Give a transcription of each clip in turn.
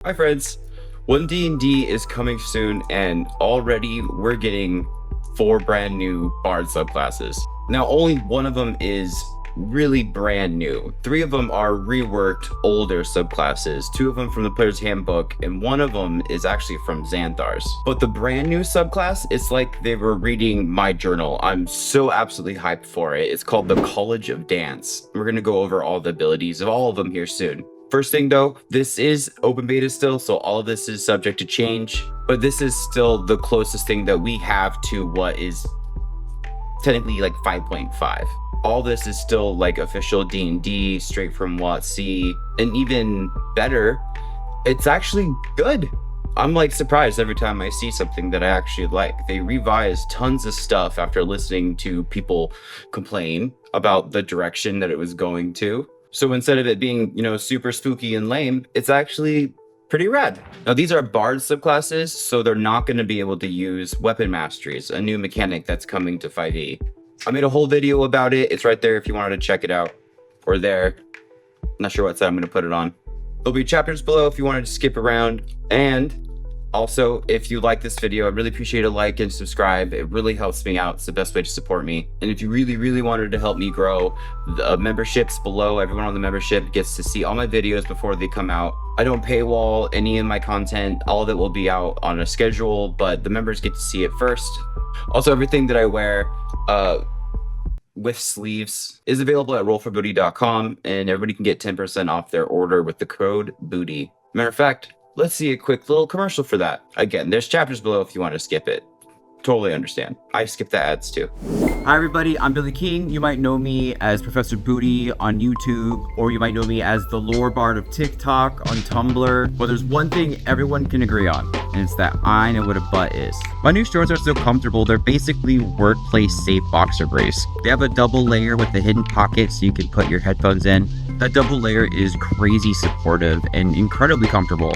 Hi friends, One Dnd is coming soon and already we're getting 4 brand new Bard subclasses. Now only one of them is really brand new. 3 of them are reworked older subclasses, 2 of them from the player's handbook, and 1 of them is actually from Xanthar's. But the brand new subclass, it's like they were reading my journal. I'm so absolutely hyped for it. It's called the College of Dance. We're gonna go over all the abilities of all of them here soon. First thing though, this is open beta still, so all of this is subject to change, but this is still the closest thing that we have to what is technically like 5.5. All this is still like official D&D, straight from WotC, and even better, it's actually good. I'm like surprised every time I see something that I actually like. They revised tons of stuff after listening to people complain about the direction that it was going to. So instead of it being, super spooky and lame, it's actually pretty rad. Now these are Bard subclasses, so they're not going to be able to use weapon masteries, a new mechanic that's coming to 5e. I made a whole video about it. It's right there if you wanted to check it out. Or there. Not sure what side I'm going to put it on. There'll be chapters below if you wanted to skip around. And also, if you like this video, I'd really appreciate a like and subscribe. It really helps me out. It's the best way to support me. And if you really wanted to help me grow, the memberships below, everyone on the membership gets to see all my videos before they come out. I don't paywall any of my content. All of it will be out on a schedule, but the members get to see it first. Also, everything that I wear with sleeves is available at rollforbooty.com, and everybody can get 10% off their order with the code BOOTY. Matter of fact, let's see a quick little commercial for that. Again, there's chapters below if you want to skip it. Totally understand. I skip the ads too. Hi everybody, I'm Billy King. You might know me as Professor Booty on YouTube, or you might know me as the Lore Bard of TikTok on Tumblr. Well, there's one thing everyone can agree on, and it's that I know what a butt is. My new shorts are so comfortable, they're basically workplace safe boxer briefs. They have a double layer with a hidden pocket so you can put your headphones in. That double layer is crazy supportive and incredibly comfortable.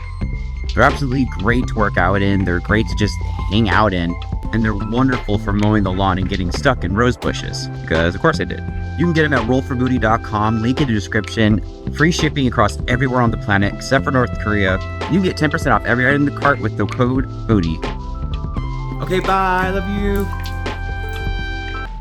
They're absolutely great to work out in, they're great to just hang out in, and they're wonderful for mowing the lawn and getting stuck in rose bushes, because of course I did. You can get them at rollforbooty.com, link in the description, free shipping across everywhere on the planet except for North Korea. You can get 10% off every item in the cart with the code BOOTY. Okay, bye, I love you.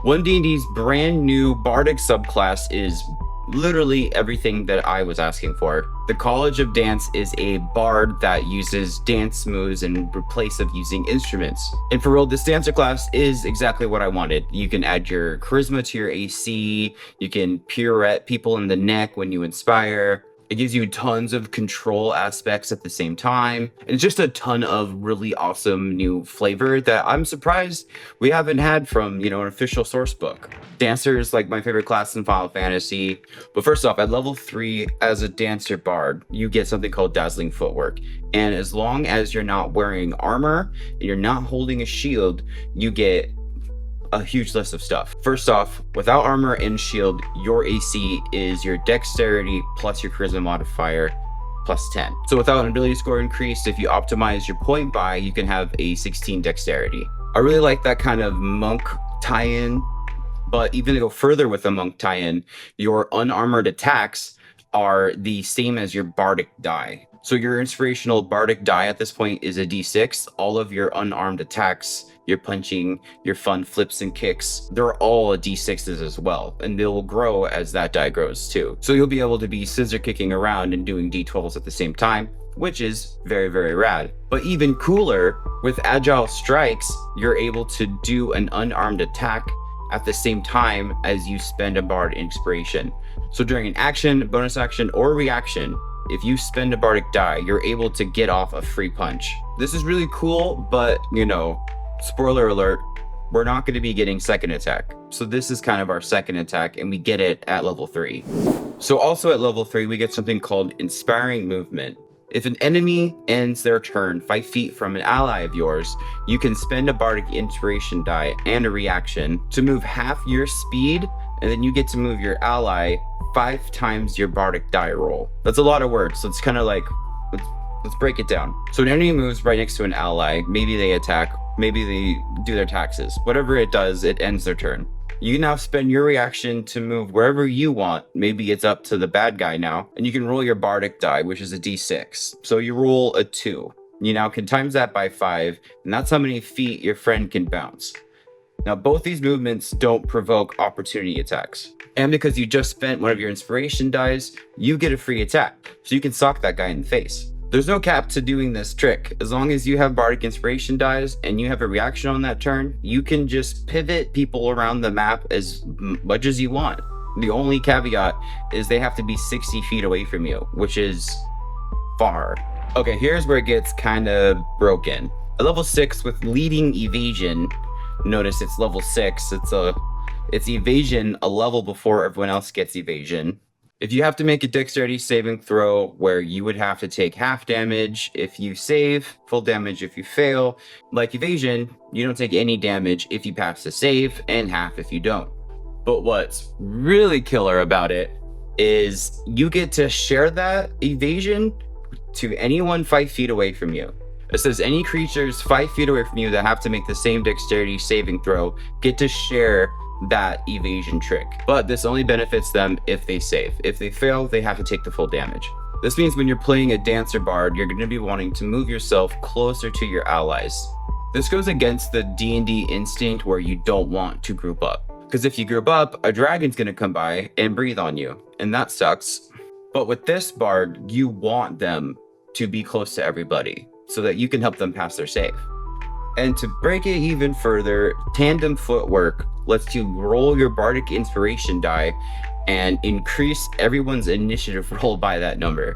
One Dnd's brand new Bardic subclass is literally everything that I was asking for. The College of Dance is a bard that uses dance moves in place of using instruments. And for real, this dancer class is exactly what I wanted. You can add your charisma to your AC, you can pirouette people in the neck when you inspire. It gives you tons of control aspects at the same time. And it's just a ton of really awesome new flavor that I'm surprised we haven't had from, an official source book. Dancer is like my favorite class in Final Fantasy. But first off, at level 3 as a dancer bard, you get something called Dazzling Footwork. And as long as you're not wearing armor and you're not holding a shield, you get a huge list of stuff. First off, without armor and shield, your AC is your dexterity plus your charisma modifier plus 10. So without an ability score increase, if you optimize your point buy, you can have a 16 dexterity. I really like that kind of monk tie-in, but even to go further with a monk tie-in, your unarmored attacks are the same as your bardic die. So your inspirational bardic die at this point is a d6. All of your unarmed attacks, your punching, your fun flips and kicks, they're all d6s as well, and they'll grow as that die grows too. So you'll be able to be scissor kicking around and doing d12s at the same time, which is very rad. But even cooler, with agile strikes, you're able to do an unarmed attack at the same time as you spend a bard inspiration. So during an action, bonus action, or reaction, if you spend a bardic die, you're able to get off a free punch. This is really cool, but spoiler alert, we're not going to be getting second attack. So this is kind of our second attack, and we get it at level 3. So also at level 3, we get something called Inspiring Movement. If an enemy ends their turn 5 feet from an ally of yours, you can spend a bardic inspiration die and a reaction to move half your speed, and then you get to move your ally 5 times your bardic die roll. That's a lot of words, so it's kind of like, let's break it down. So an enemy moves right next to an ally, maybe they attack, maybe they do their taxes. Whatever it does, it ends their turn. You now spend your reaction to move wherever you want. Maybe it's up to the bad guy now. And you can roll your bardic die, which is a d6. So you roll a 2. You now can times that by 5, and that's how many feet your friend can bounce. Now, both these movements don't provoke opportunity attacks. And because you just spent one of your inspiration dies, you get a free attack. So you can sock that guy in the face. There's no cap to doing this trick. As long as you have bardic inspiration dies and you have a reaction on that turn, you can just pivot people around the map as much as you want. The only caveat is they have to be 60 feet away from you, which is far. Okay, here's where it gets kind of broken. At level 6 with leading evasion, notice it's level 6. It's evasion a level before everyone else gets evasion. If you have to make a dexterity saving throw where you would have to take half damage if you save, full damage if you fail, like evasion, you don't take any damage if you pass the save and half if you don't. But what's really killer about it is you get to share that evasion to anyone 5 feet away from you. It says any creatures 5 feet away from you that have to make the same dexterity saving throw get to share that evasion trick. But this only benefits them if they save. If they fail, they have to take the full damage. This means when you're playing a dancer bard, you're going to be wanting to move yourself closer to your allies. This goes against the D&D instinct where you don't want to group up. Because if you group up, a dragon's going to come by and breathe on you, and that sucks. But with this bard, you want them to be close to everybody so that you can help them pass their save. And to break it even further, tandem footwork lets you roll your bardic inspiration die and increase everyone's initiative roll by that number.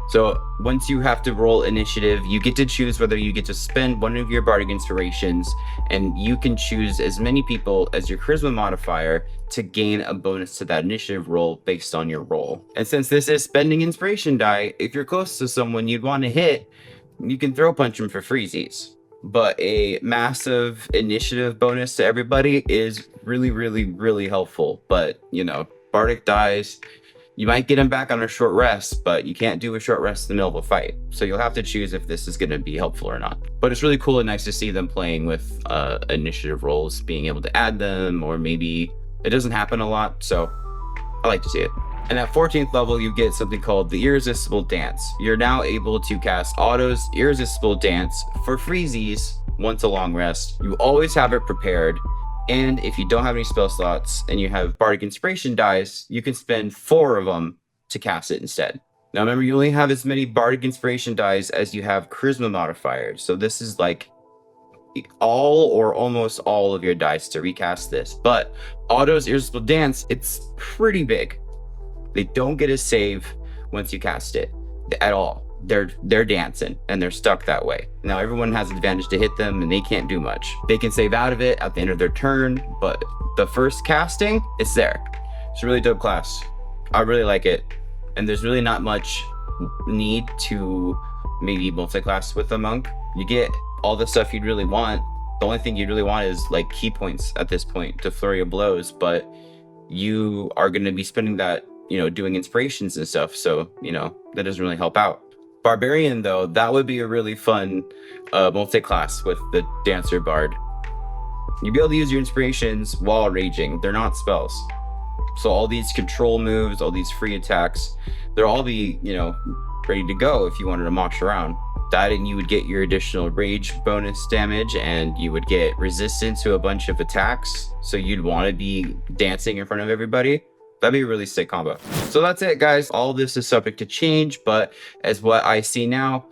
So once you have to roll initiative, you get to choose whether you get to spend one of your bardic inspirations, and you can choose as many people as your charisma modifier to gain a bonus to that initiative roll based on your roll. And since this is spending inspiration die, if you're close to someone you'd want to hit, you can throw punch them for freezies. But a massive initiative bonus to everybody is really, really, really helpful. But, you know, bardic dies, you might get them back on a short rest, but you can't do a short rest in the middle of a fight. So you'll have to choose if this is going to be helpful or not. But it's really cool and nice to see them playing with initiative rolls, being able to add them, or maybe it doesn't happen a lot. So I like to see it. And at 14th level, you get something called the Irresistible Dance. You're now able to cast Otto's Irresistible Dance for freezies once a long rest. You always have it prepared. And if you don't have any spell slots and you have Bardic Inspiration dice, you can spend 4 of them to cast it instead. Now remember, you only have as many Bardic Inspiration dice as you have Charisma modifiers. So this is like all or almost all of your dice to recast this. But Otto's Irresistible Dance, it's pretty big. They don't get a save once you cast it at all. They're dancing and they're stuck that way. Now everyone has advantage to hit them and they can't do much. They can save out of it at the end of their turn, but the first casting, it's there. It's a really dope class. I really like it. And there's really not much need to maybe multiclass with a monk. You get all the stuff you'd really want. The only thing you'd really want is like key points at this point to flurry of blows, but you are going to be spending that, you know, doing inspirations and stuff. So, you know, that doesn't really help out. Barbarian, though, that would be a really fun multi-class with the Dancer Bard. You'd be able to use your inspirations while raging. They're not spells. So all these control moves, all these free attacks, they'll all be, you know, ready to go if you wanted to mosh around. That, and you would get your additional rage bonus damage, and you would get resistance to a bunch of attacks. So you'd want to be dancing in front of everybody. That'd be a really sick combo. So that's it, guys. All this is subject to change, but as what I see now,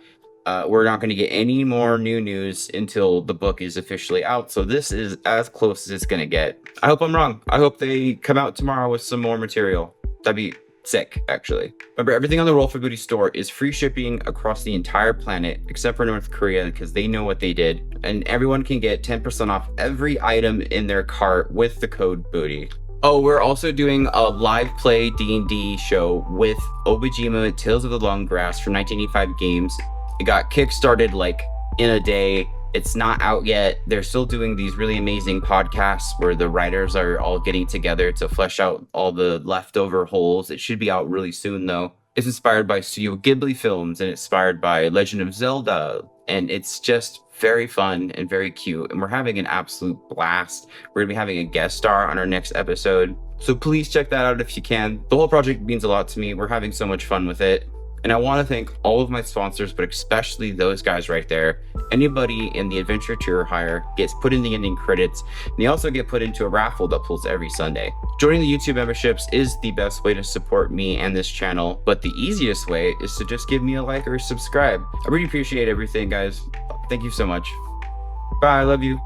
we're not going to get any more new news until the book is officially out. So this is as close as it's going to get. I hope I'm wrong. I hope they come out tomorrow with some more material. That'd be sick, actually. Remember, everything on the Roll for Booty store is free shipping across the entire planet, except for North Korea, because they know what they did. And everyone can get 10% off every item in their cart with the code BOOTY. Oh, we're also doing a live play D&D show with Obajima Tales of the Long Grass from 1985 Games. It got kickstarted like in a day. It's not out yet. They're still doing these really amazing podcasts where the writers are all getting together to flesh out all the leftover holes. It should be out really soon, though. It's inspired by Studio Ghibli films and inspired by Legend of Zelda, and it's just very fun and very cute, and we're having an absolute blast. We're gonna be having a guest star on our next episode, so please check that out if you can. The whole project means a lot to me. We're having so much fun with it. And I want to thank all of my sponsors, but especially those guys right there. Anybody in the adventure tier or higher gets put in the ending credits, and they also get put into a raffle that pulls every Sunday. Joining the YouTube memberships is the best way to support me and this channel, but the easiest way is to just give me a like or subscribe. I really appreciate everything, guys. Thank you so much. Bye, I love you.